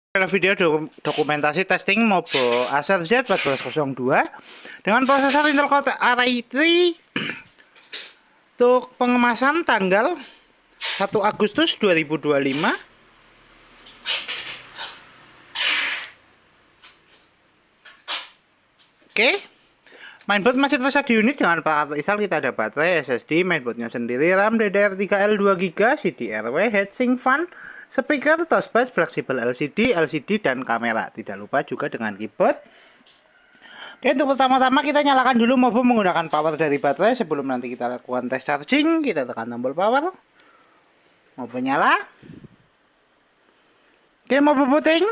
Video dokumentasi testing Mobo Acer Z1402 dengan prosesor Intel Core i3 untuk pengemasan tanggal 1 Agustus 2025. Oke, mainboard masih tersedia di unit dengan peralatan install. Kita ada baterai, SSD, mainboardnya sendiri, RAM DDR3L 2GB, CDRW, heatsink fan, speaker, touchpad, fleksibel LCD dan kamera. Tidak lupa juga dengan keyboard. Oke, untuk pertama-tama kita nyalakan dulu Mobo menggunakan power dari baterai. Sebelum nanti kita lakukan tes charging, kita tekan tombol power. Mobo nyala. Oke, Mobo booting.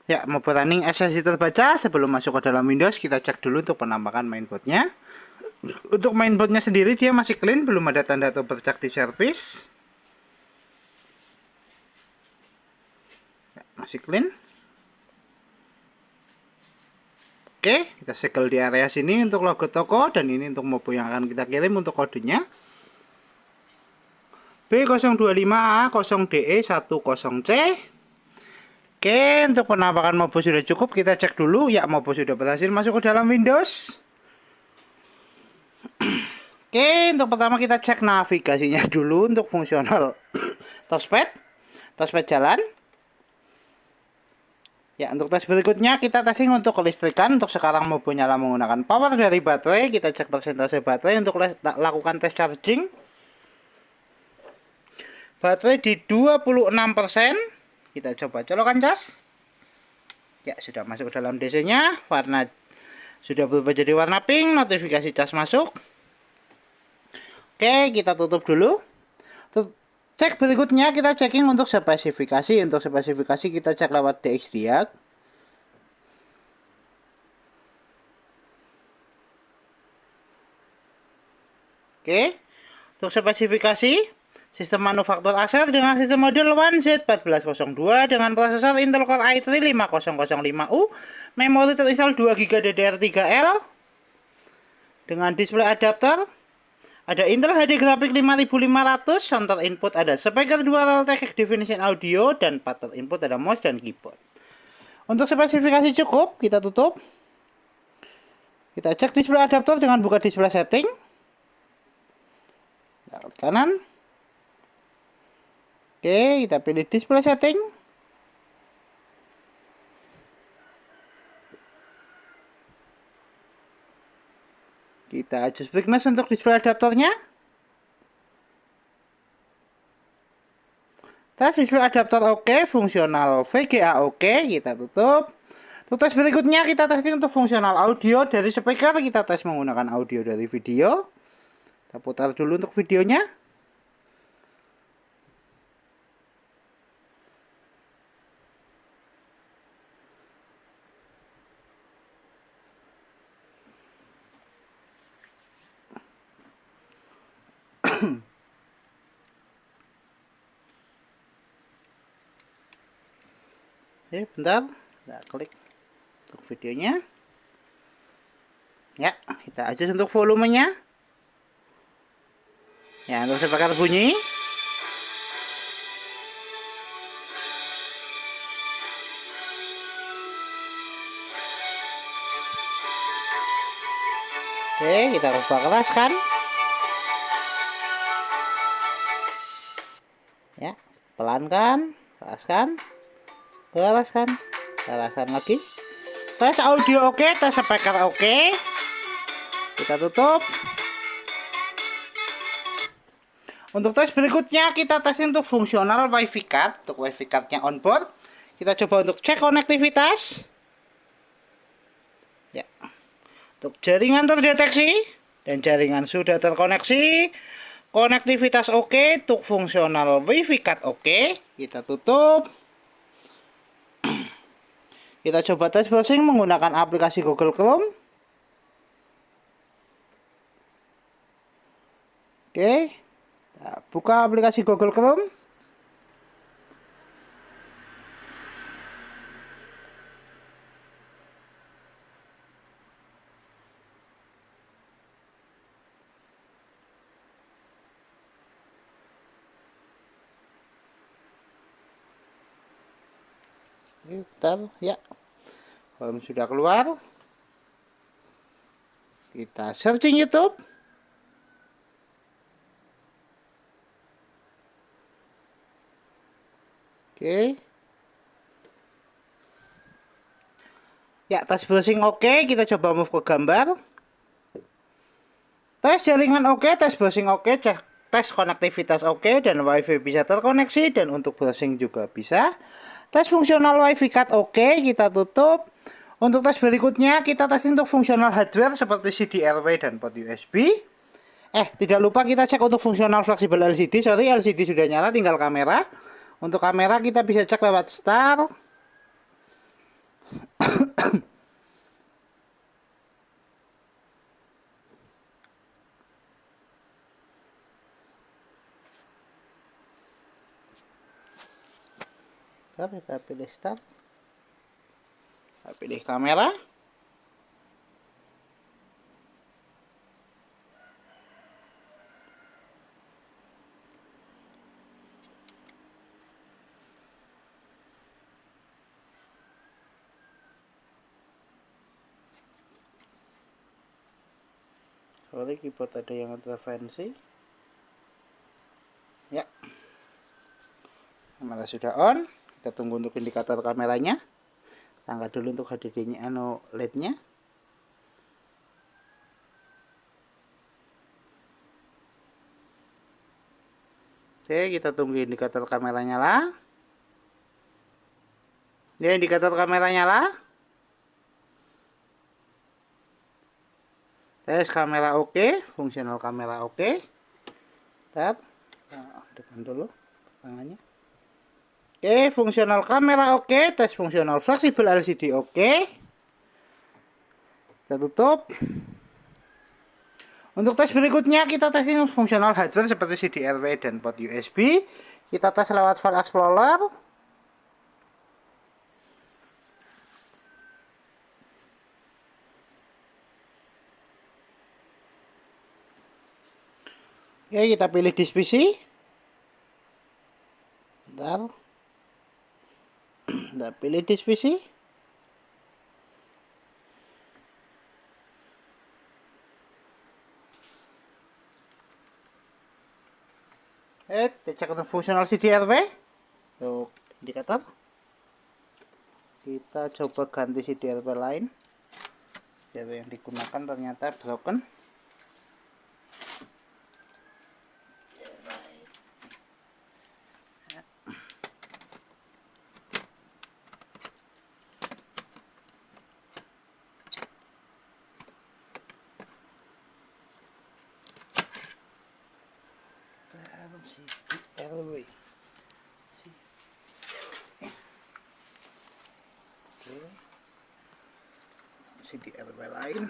Ya, Mobo running SSD terbaca. Sebelum masuk ke dalam Windows, kita cek dulu untuk penampakan mainboardnya. Untuk mainboardnya sendiri dia masih clean, belum ada tanda atau bercak di service. Ya, masih clean. Oke, kita segel di area sini untuk logo toko, dan ini untuk Mobo yang akan kita kirim untuk kodenya B025A0DE10C. Oke, untuk penampakan Mobo sudah cukup. Kita cek dulu. Ya, Mobo sudah berhasil masuk ke dalam Windows. Oke, untuk pertama kita cek navigasinya dulu untuk fungsional touchpad jalan. Ya, untuk tes berikutnya kita testing untuk kelistrikan. Untuk sekarang Mobo nyala menggunakan power dari baterai. Kita cek persentase baterai untuk lakukan tes charging. Baterai di 26%. Kita coba colokan cas. Ya, sudah masuk ke dalam DC-nya. Warna sudah berubah jadi warna pink. Notifikasi cas masuk. Oke, kita tutup dulu. Cek berikutnya kita checking untuk spesifikasi. Untuk spesifikasi kita cek lewat DXDiag. Oke, untuk spesifikasi sistem manufaktur Acer dengan sistem model One Z1402 dengan prosesor Intel Core i3 5005U, memori terinstall 2GB DDR3L dengan display adapter. Ada Intel HD grafik 5500, counter input ada speaker dual Realtek definition audio, dan pattern input ada mouse dan keyboard. Untuk spesifikasi cukup, kita tutup. Kita cek display adapter dengan buka display setting. Klik kanan. Oke, kita pilih display setting. Kita adjust brightness untuk display adaptornya. Tes display adaptor oke, fungsional VGA oke, kita tutup. Untuk tes berikutnya kita testing untuk fungsional audio dari speaker. Kita tes menggunakan audio dari video. Kita putar dulu untuk videonya. Oke, bentar. Kita klik untuk videonya. Ya, kita adjust untuk volumenya. Ya, untuk speaker bunyi. Oke, kita ubah keraskan. Ya, pelankan, keraskan. Keraskan lagi. Tes audio oke, tes speaker oke. Kita tutup. Untuk tes berikutnya kita tes untuk fungsional WiFi card. Untuk WiFi cardnya onboard. Kita coba untuk cek konektivitas. Ya. Untuk jaringan terdeteksi dan jaringan sudah terkoneksi. Konektivitas oke, untuk fungsional WiFi card oke. Kita tutup. Kita coba tes browsing menggunakan aplikasi Google Chrome. Oke, kita buka aplikasi Google Chrome. Bentar ya. Kalau sudah keluar, kita searching YouTube. Oke. Ya, tes browsing oke, kita coba move ke gambar. Tes jaringan oke, tes browsing oke, cek tes konektivitas oke, dan WiFi bisa terkoneksi, dan untuk browsing juga bisa. Tes fungsional WiFi card oke, kita tutup. Untuk tes berikutnya, kita tes untuk fungsional hardware seperti CDRW dan port USB. Tidak lupa kita cek untuk fungsional fleksibel LCD. Sorry, LCD sudah nyala, tinggal kamera. Untuk kamera kita bisa cek lewat start. Kita pilih start. Kita pilih kamera. Sorry, keyboard ada yang intervensi. Ya, kamera sudah on. Kita tunggu untuk indikator kameranya. Kita angkat dulu untuk HDD-nya, LED-nya. Oke, kita tunggu indikator kamera nyala. Ya, indikator kamera nyala. Tes kamera oke, fungsional kamera oke. Tar, depan dulu tangannya. Oke, fungsional kamera oke, tes fungsional fleksibel LCD oke. Kita tutup. Untuk tes berikutnya kita testing fungsional hardware seperti CDRW dan port USB. Kita tes lewat File Explorer. Oke, kita pilih disk PC. Bentar. Kita pilih disk PC. Kita cek untuk fungsional CDRW. Untuk indikator. Kita coba ganti CDRW lain. CDRW yang digunakan ternyata broken. CDRW. CDRW lain.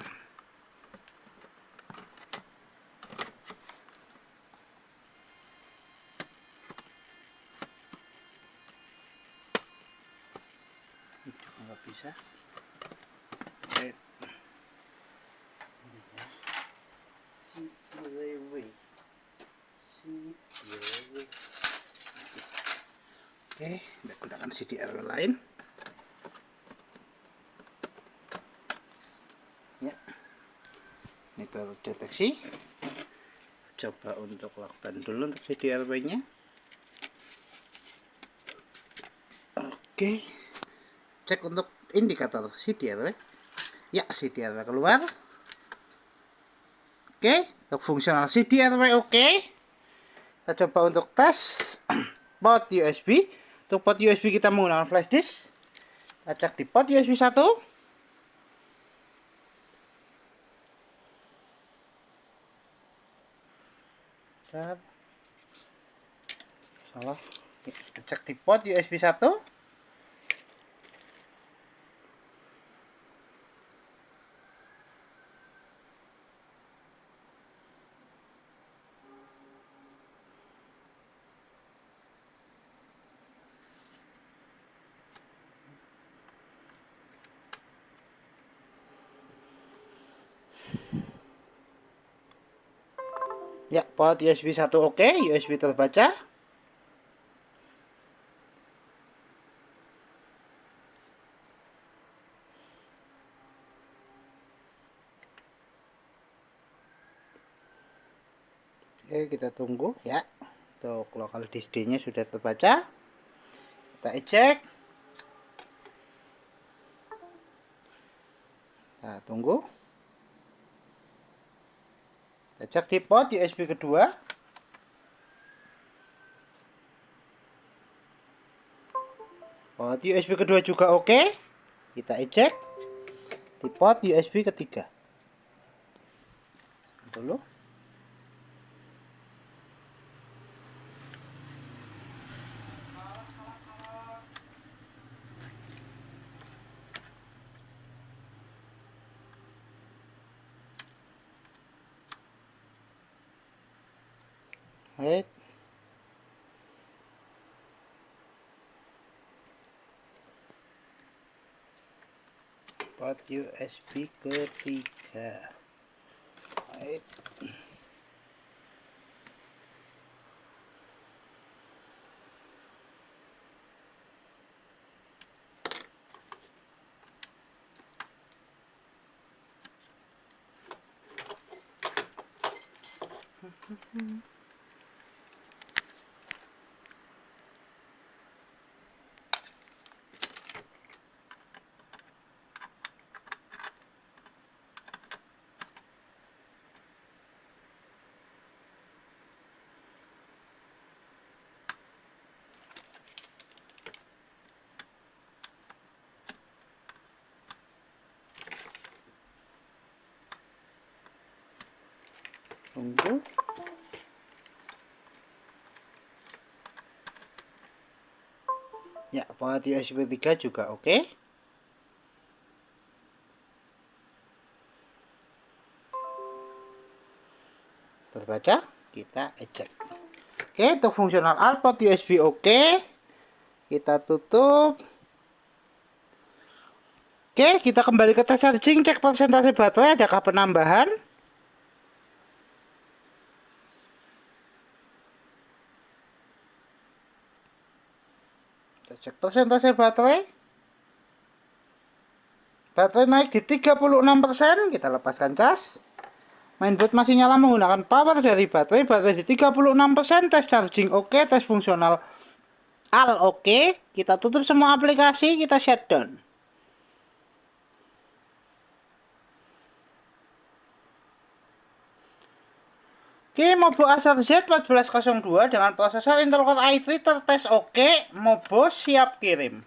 Nggak bisa. Oke, kita gunakan CDRW lain. Ya, ini terdeteksi. Coba untuk lockdown dulu untuk CDRW-nya. Oke, cek untuk indikator CDRW. Ya, CDRW keluar. Oke, untuk fungsional CDRW oke. Kita coba untuk tes port USB. Untuk port USB kita menggunakan flash disk. Kita cek di port USB 1. Salah. Kita cek di port USB 1. Ya, port USB 1 oke, USB terbaca. Oke, kita tunggu ya. Untuk local disk-nya sudah terbaca. Kita eject. Kita tunggu. Kita cek di port USB kedua. Port USB kedua juga oke. Kita eject di port USB ketiga. Dulu. Wait. Port USB ketiga. Wait. Tunggu. Ya, port USB 3 juga oke. Terbaca, kita eject. Oke, untuk fungsional output USB oke. Kita tutup. Oke, kita kembali ke tes charging, cek persentase baterai, adakah penambahan. Kita cek persentase baterai. Baterai naik di 36%, kita lepaskan cas. Mainboard masih nyala menggunakan power dari baterai. Baterai di 36%, tes charging oke, tes fungsional al oke. Kita tutup semua aplikasi, kita shutdown. Oke, Mobo Acer Z1402 dengan prosesor Intel Core i3 tertes oke. Mobo siap kirim.